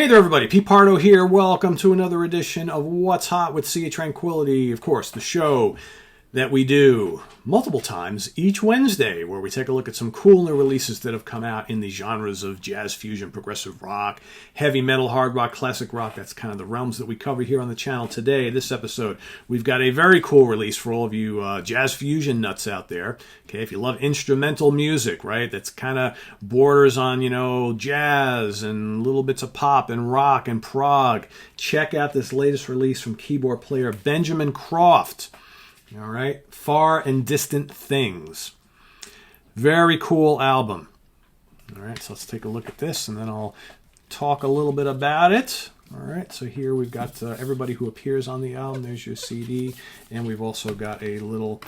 Hey there, everybody. Pete Pardo here. Welcome to another edition of What's Hot with Sea of Tranquility. Of course, the show that we do multiple times each Wednesday, where we take a look at some cool new releases that have come out in the genres of jazz fusion, progressive rock, heavy metal, hard rock, classic rock. That's kind of the realms that we cover here on the channel today. This episode, we've got a very cool release for all of you jazz fusion nuts out there. Okay, if you love instrumental music, right, that's kind of borders on, jazz and little bits of pop and rock and prog, check out this latest release from keyboard player Benjamin Croft. All right, Far and Distant Things. Very cool album. All right, so let's take a look at this, and then I'll talk a little bit about it. All right, so here we've got everybody who appears on the album. There's your CD, and we've also got a little,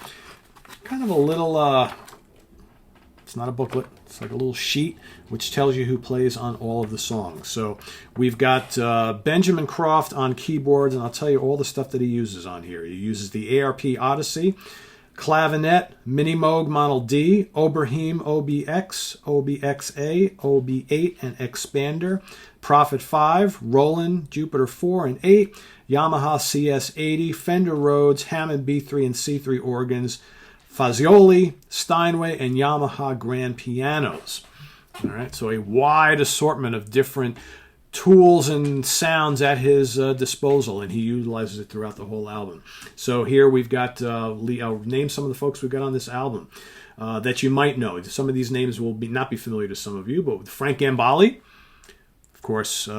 it's not a booklet, it's like a little sheet, which tells you who plays on all of the songs. So we've got Benjamin Croft on keyboards, and I'll tell you all the stuff that he uses on here. He uses the ARP Odyssey, clavinet, Mini Moog Model D, Oberheim OBX, OBXA, OB8, and Expander, Prophet 5, Roland, Jupiter 4 and 8, Yamaha CS80, Fender Rhodes, Hammond B3 and C3 organs, Fazioli, Steinway, and Yamaha grand pianos. All right, so a wide assortment of different tools and sounds at his disposal, and he utilizes it throughout the whole album. So here we've got, I'll name some of the folks we've got on this album that you might know. Some of these names will not be familiar to some of you, but Frank Gambale, of course,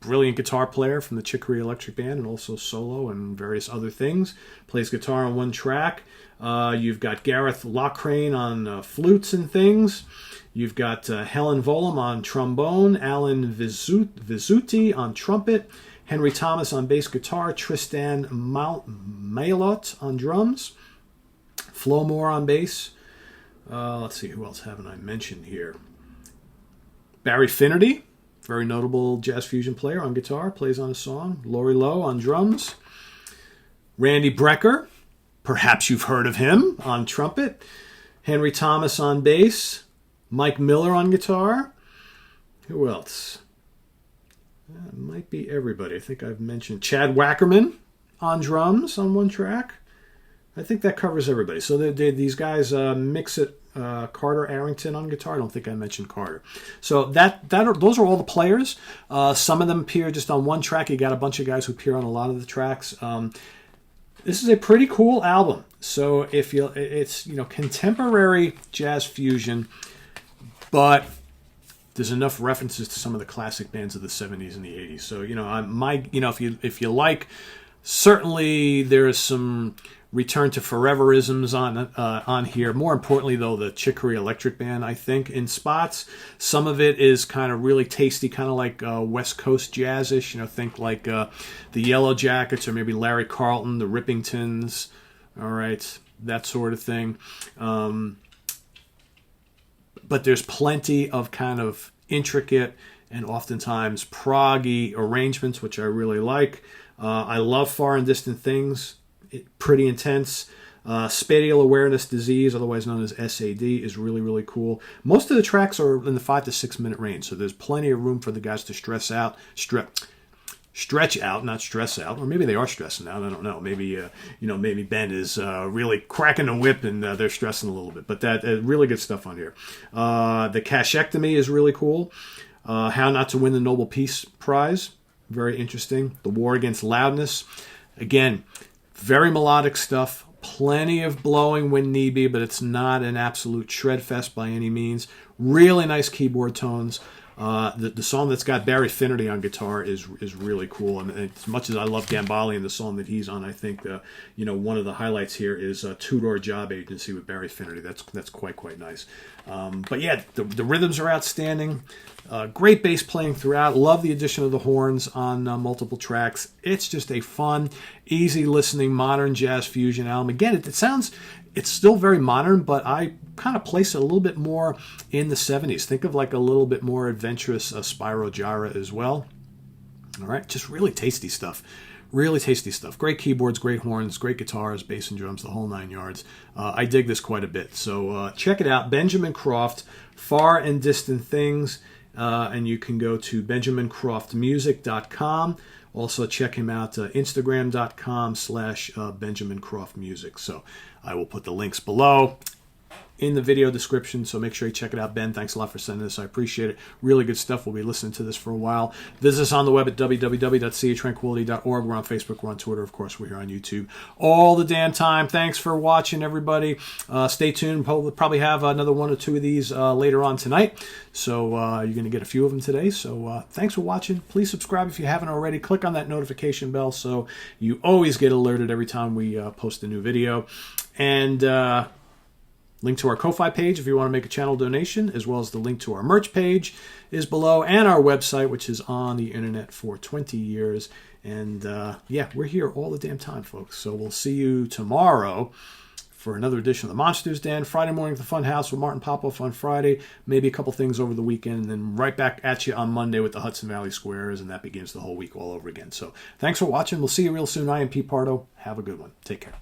brilliant guitar player from the Chick Corea Electric Band and also solo and various other things. Plays guitar on one track. You've got Gareth Lockrane on flutes and things. You've got Helen Volum on trombone, Alan Vizzuti on trumpet, Henry Thomas on bass guitar, Tristan Mailot on drums, Flo Moore on bass. Let's see, who else haven't I mentioned here? Barry Finnerty, very notable jazz fusion player on guitar, plays on a song. Laurie Lowe on drums. Randy Brecker, perhaps you've heard of him, on trumpet. Henry Thomas on bass. Mike Miller on guitar. Who else? That might be everybody. I think I've mentioned Chad Wackerman on drums on one track. I think that covers everybody. So these guys mix it. Carter Arrington on guitar. I don't think I mentioned Carter. So those are all the players. Some of them appear just on one track. You got a bunch of guys who appear on a lot of the tracks. This is a pretty cool album. So it's contemporary jazz fusion, but there's enough references to some of the classic bands of the 70s and the 80s. So if you like, certainly there is some return to foreverisms on here. More importantly, though, the Chick Corea Electric Band, I think, in spots. Some of it is kind of really tasty, kind of like West Coast jazz-ish. Think like the Yellow Jackets or maybe Larry Carlton, the Rippingtons. All right, that sort of thing. But there's plenty of kind of intricate and oftentimes proggy arrangements, which I really like. I love Far and Distant Things. Pretty intense. Spatial Awareness Disease, otherwise known as SAD, is really, really cool. Most of the tracks are in the 5 to 6 minute range, so there's plenty of room for the guys to stretch out, not stress out, or maybe they are stressing out. I don't know. Maybe maybe Ben is really cracking the whip and they're stressing a little bit. But that really good stuff on here. The Cashectomy is really cool. How Not to Win the Nobel Peace Prize, very interesting. The War Against Loudness, again, very melodic stuff. Plenty of blowing when need be, but it's not an absolute shred fest by any means. Really nice keyboard tones. The song that's got Barry Finnerty on guitar is really cool. And as much as I love Gambale and the song that he's on, I think one of the highlights here is Two-Door Job Agency with Barry Finnerty. That's quite nice. But yeah, the rhythms are outstanding. Great bass playing throughout. Love the addition of the horns on multiple tracks. It's just a fun, easy listening modern jazz fusion album. Again, it's still very modern, but I kind of place it a little bit more in the 70s. Think of like a little bit more adventurous Spyro Gyra as well. All right, just really tasty stuff. Really tasty stuff. Great keyboards, great horns, great guitars, bass and drums, the whole 9 yards. I dig this quite a bit. So check it out. Benjamin Croft, Far and Distant Things. and you can go to benjamincroftmusic.com. Also, check him out, instagram.com/benjamincroftmusic. So I will put the links below in the video description, so make sure you check it out. Ben, thanks a lot for sending this. I appreciate it. Really good stuff. We'll be listening to this for a while. Visit us on the web at www.seatranquility.org. We're on Facebook. We're on Twitter. Of course, we're here on YouTube all the damn time. Thanks for watching, everybody. Stay tuned. We'll probably have another one or two of these later on tonight. So you're going to get a few of them today. So thanks for watching. Please subscribe if you haven't already. Click on that notification bell so you always get alerted every time we post a new video. And link to our Ko-Fi page if you want to make a channel donation, as well as the link to our merch page is below, and our website, which is on the internet for 20 years. And yeah, we're here all the damn time, folks. So we'll see you tomorrow for another edition of the Monsters Den. Friday morning at the Fun House with Martin Popoff on Friday. Maybe a couple things over the weekend, and then right back at you on Monday with the Hudson Valley Squares, and that begins the whole week all over again. So thanks for watching. We'll see you real soon. I am Pete Pardo. Have a good one. Take care.